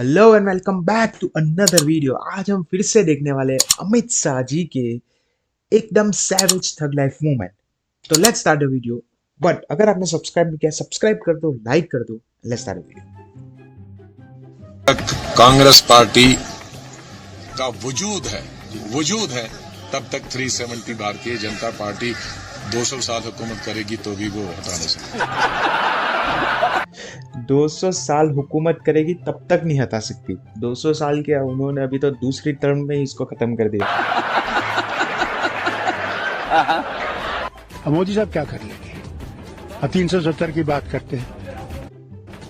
Hello and welcome back to another video. आज हम फिर से देखने वाले हैं अमित शाह जी के एकदम सैवेज थग लाइफ मूवमेंट। तो let's start the video. But अगर आपने सब्सक्राइब नहीं किया, सब्सक्राइब कर दो, लाइक कर दो। Let's start the video. Congress party का वजूद है तब तक 370 भारतीय जनता पार्टी 200 साल हुकूमत करेगी तो भी वो हटा नहीं सकती। 200 साल हुकूमत करेगी तब तक नहीं हटा सकती। 200 साल क्या, उन्होंने अभी तो दूसरी टर्म में ही इसको खत्म कर दिया। मोदी साहब क्या कर लेंगे? 370 की बात करते हैं।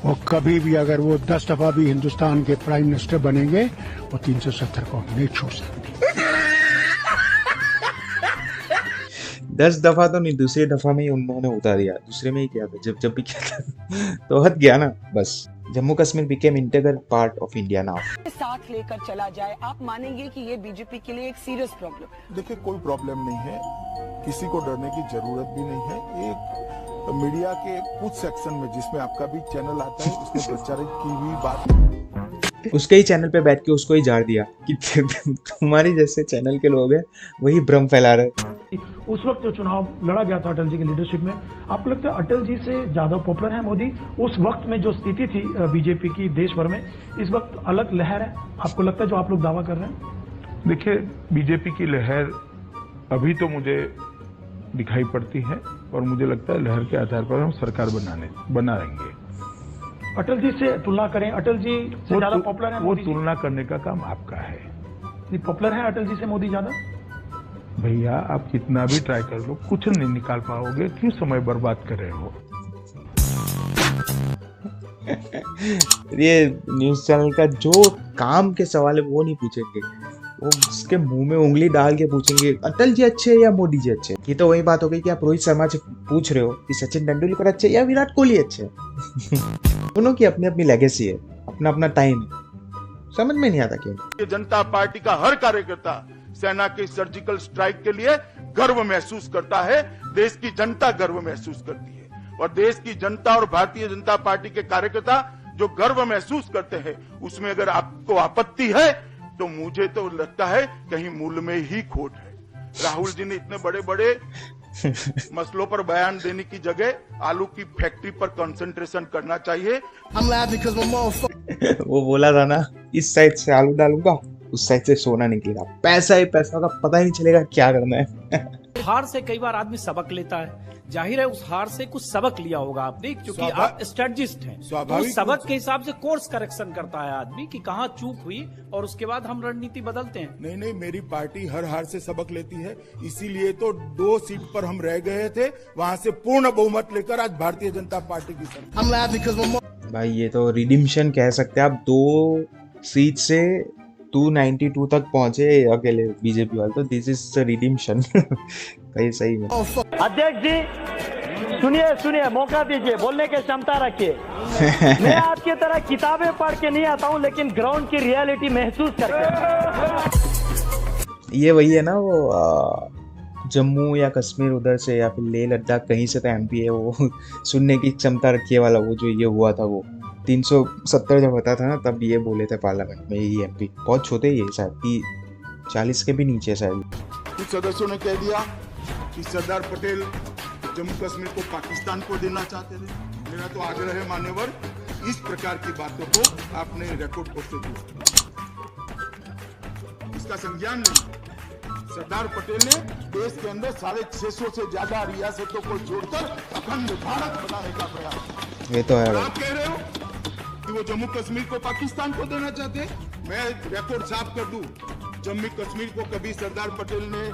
वो कभी भी अगर वो 10 दफा भी हिंदुस्तान के प्राइम मिनिस्टर बनेंगे, वो 370 को नहीं छोड़ सकते। 10 दफा तो नहीं, दूसरी दफा में ही उन्होंने उतार दिया। दूसरे में ही किया था, जब भी किया था तो हद गया ना बस। Jammu Kashmir became integral part of India now. साथ लेकर चला जाए, आप मानेंगे कि ये बीजेपी के लिए एक सीरियस प्रॉब्लम? देखिए, कोई प्रॉब्लम नहीं है, किसी को डरने की जरूरत भी नहीं है। एक मीडिया के कुछ सेक्शन में जिसमें आपका भी चैनल आता है, उसने प्रचारित की हुई बात, उसके ही चैनल पे बैठ के उसको ही झाड़ दिया कि तुम्हारी जैसे चैनल के लोग हैं वही भ्रम फैला रहे। उस वक्त जो चुनाव लड़ा गया था अटल जी की लीडरशिप में, आपको लगता है अटल जी से ज्यादा पॉपुलर है मोदी? उस वक्त में जो स्थिति थी बीजेपी की देश भर में, इस वक्त अलग लहर है, आपको लगता है जो आप लोग दावा कर रहे हैं? देखिए, बीजेपी की लहर अभी तो मुझे दिखाई पड़ती है और मुझे लगता है लहर के आधार पर हम सरकार बना रहेंगे। अटल जी से तुलना करें, अटल जी से ज्यादा पॉपुलर है वो तुलना करने का काम आपका है। पॉपुलर है अटल जी से मोदी ज्यादा? भैया, आप कितना भी ट्राई कर लो, कुछ नहीं निकाल पाओगे। क्यों समय बर्बाद कर रहे हो? ये न्यूज चैनल का जो काम के सवाल है वो नहीं पूछेंगे, वो उसके मुंह में उंगली डाल के पूछेंगे अटल जी अच्छे या मोदी जी अच्छे। ये तो वही बात हो गई कि आप रोहित शर्मा से पूछ रहे हो कि सचिन तेंदुलकर अच्छे या विराट कोहली अच्छे। दोनों की अपनी अपनी लेगेसी है, अपना अपना टाइम है, समझ में नहीं आता क्यों। जनता पार्टी का हर कार्यकर्ता सेना के सर्जिकल स्ट्राइक के लिए गर्व महसूस करता है। देश की जनता गर्व महसूस करती है और देश की जनता और भारतीय जनता पार्टी के कार्यकर्ता जो गर्व महसूस करते हैं, उसमें अगर आपको आपत्ति है तो मुझे तो लगता है कहीं मूल में ही खोट है। राहुल जी ने इतने बड़े बड़े मसलों पर बयान देने की जगह आलू की फैक्ट्री पर कंसंट्रेशन करना चाहिए। वो बोला था ना, इस साइड से आलू डालूंगा, उस साइड से सोना निकलेगा। पैसा ही पैसा का पता ही नहीं चलेगा क्या करना है। हार से कई बार आदमी सबक लेता है। जाहिर है उस हार से कुछ सबक लिया होगा आपने, क्योंकि आप स्ट्रेटजिस्ट हैं। तो सबक के हिसाब से कोर्स करेक्शन करता है आदमी कि कहाँ चूक हुई और उसके बाद हम रणनीति बदलते हैं। नहीं, मेरी पार्टी हर हार से सबक लेती है, इसीलिए तो 2 सीट पर हम रह गए थे, वहाँ से पूर्ण बहुमत लेकर आज भारतीय जनता पार्टी की सरकार। भाई ये तो रिडिम्पशन कह सकते हैं आप। 2 सीट से 292 तक पहुंचे अकेले बीजेपी वाले, तो दिस इज रिडिम्पशन। कहीं सही में। अध्यक्ष जी सुनिए, मौका दीजिए, बोलने की क्षमता रखिए। मैं आपकी तरह किताबें पढ़ के नहीं आता हूं, लेकिन ग्राउंड की रियलिटी महसूस करके। ये वही है ना, वो जम्मू या कश्मीर उधर से या फिर लेह लद्दाख कहीं से तो एमपी है, वो सुनने की क्षमता रखिए वाला। वो जो ये हुआ था, वो 370 जब होता था ना, तब ये बोले थे पार्लियामेंट में, ये एमपी बहुत छोटे, ये शायद 40 के भी नीचे शायद। कुछ सदस्यों ने कह दिया कि सरदार पटेल जम्मू कश्मीर को पाकिस्तान को देना चाहते थे। मेरा तो आग्रह है मान्यवर, इस प्रकार की बातों को आपने रिकॉर्ड करते हुए इसका संज्ञान नहीं। सरदार पटेल ने देश के अंदर 650 से ज्यादा रियासतों को जोड़कर अखंड भारत बनाने का प्रयास। ये तो है। आप कह रहे हो कि वो जम्मू कश्मीर को पाकिस्तान को देना चाहते हैं। मैं रिकॉर्ड साफ कर दूं, जम्मू कश्मीर को कभी सरदार पटेल ने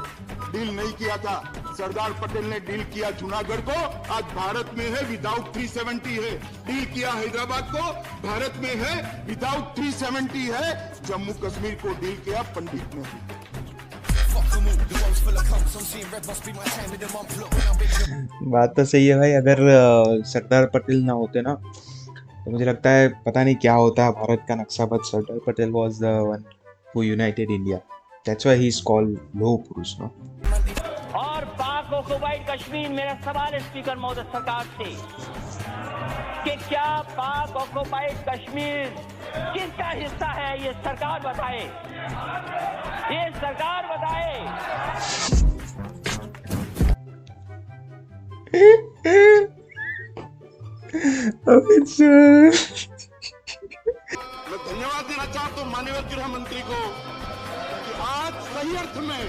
डील नहीं किया था। सरदार पटेल ने डील किया जूनागढ़ को, आज भारत में है विदाउट 370 है। डील किया हैदराबाद को, भारत में है विदाउट 370 है। जम्मू कश्मीर को डील किया पंडित ने। बात तो सही है भाई। अगर सरदार पटेल ना होते ना, तो मुझे लगता है पता नहीं क्या होता भारत का नक्शा। But Sardar Patel was the one who United India. That's why he is called लौह पुरुष, नो? और पाक और कुवैत कश्मीर, मेरा सवाल स्पीकर महोदय सरकार से, कि क्या पाक ऑक्युपाइड कश्मीर किसका हिस्सा है, ये सरकार बताए, ये सरकार बताए। अमित शाह, मैं धन्यवाद देना चाहता हूं माननीय गृह मंत्री को कि आज सही अर्थ में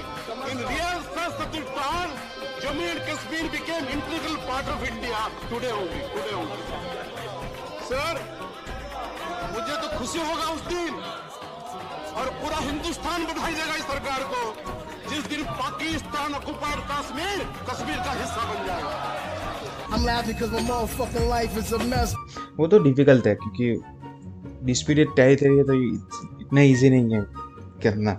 इन रियल सशस्त्र Jammu and Kashmir became integral part of India today only. Sir, मुझे तो खुशी होगा उस दिन और पूरा हिंदुस्तान बधाई देगा इस सरकार को जिस दिन पाकिस्तान ऑक्युपाइड कश्मीर का हिस्सा बन जाएगा। I'm laughing because my motherfucking life is a mess. वो तो डिफिकल्ट है क्योंकि डिस्प्यूटेड टेरिटरी है तो इतना इजी नहीं है करना,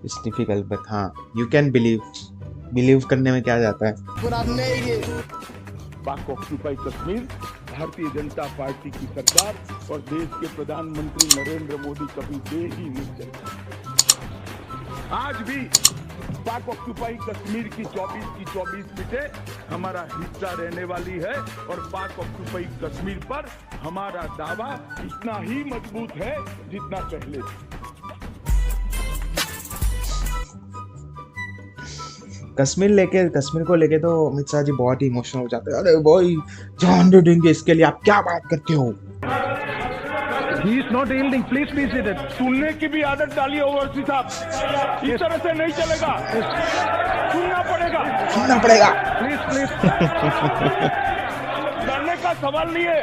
इट्स डिफिकल्ट, बट हाँ यू कैन बिलीव करने में क्या जाता है। But I made it. पाक ऑक्युपाइड कश्मीर भारतीय जनता पार्टी की सरकार और देश के प्रधानमंत्री नरेंद्र मोदी कभी दे ही नहीं सकते। आज भी पाक ऑक्युपाइड कश्मीर की 24 सीटें हमारा हिस्सा रहने वाली है और पाक ऑक्युपाइड कश्मीर पर हमारा दावा इतना ही मजबूत है जितना पहले था। कश्मीर को लेके तो अमित शाह जी बहुत ही इमोशनल हो जाते हैं। अरे भाई जान दे देंगे इसके लिए, आप क्या बात करते हो। He is not yielding. Please be seated. सुनने की भी आदत डालिए ओवैसी साहब, इस तरह से नहीं चलेगा, सुनना पड़ेगा। प्लीज डरने का सवाल नहीं है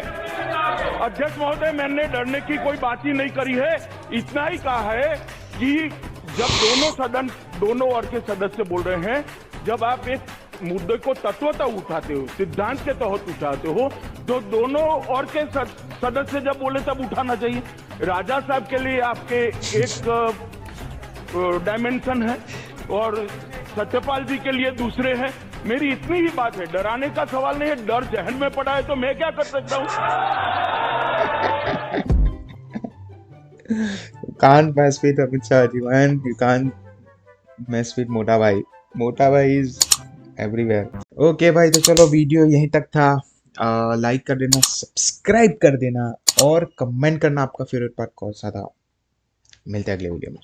अध्यक्ष महोदय, मैंने डरने की कोई बात ही नहीं करी है। इतना ही कहा है कि जब दोनों ओर के सदस्य बोल रहे हैं, जब आप एक मुद्दे को तत्वतः उठाते हो, सिद्धांत के तहत उठाते हो, तो दोनों ओर के सदस्य जब बोले तब उठाना चाहिए। राजा साहब के लिए आपके एक डायमेंशन है और सत्यपाल जी के लिए दूसरे हैं। मेरी इतनी ही बात है, डराने का सवाल नहीं है। डर जहन में पड़ा है तो मैं क्या कर सकता हूँ। can't mess with Amit Shah ji, man. You can't mess with मोटा भाई is everywhere. ओके भाई, तो चलो वीडियो यहीं तक था। लाइक कर देना, सब्सक्राइब कर देना और कमेंट करना आपका फेवरेट पार्ट कौन सा था। मिलते हैं अगले वीडियो में।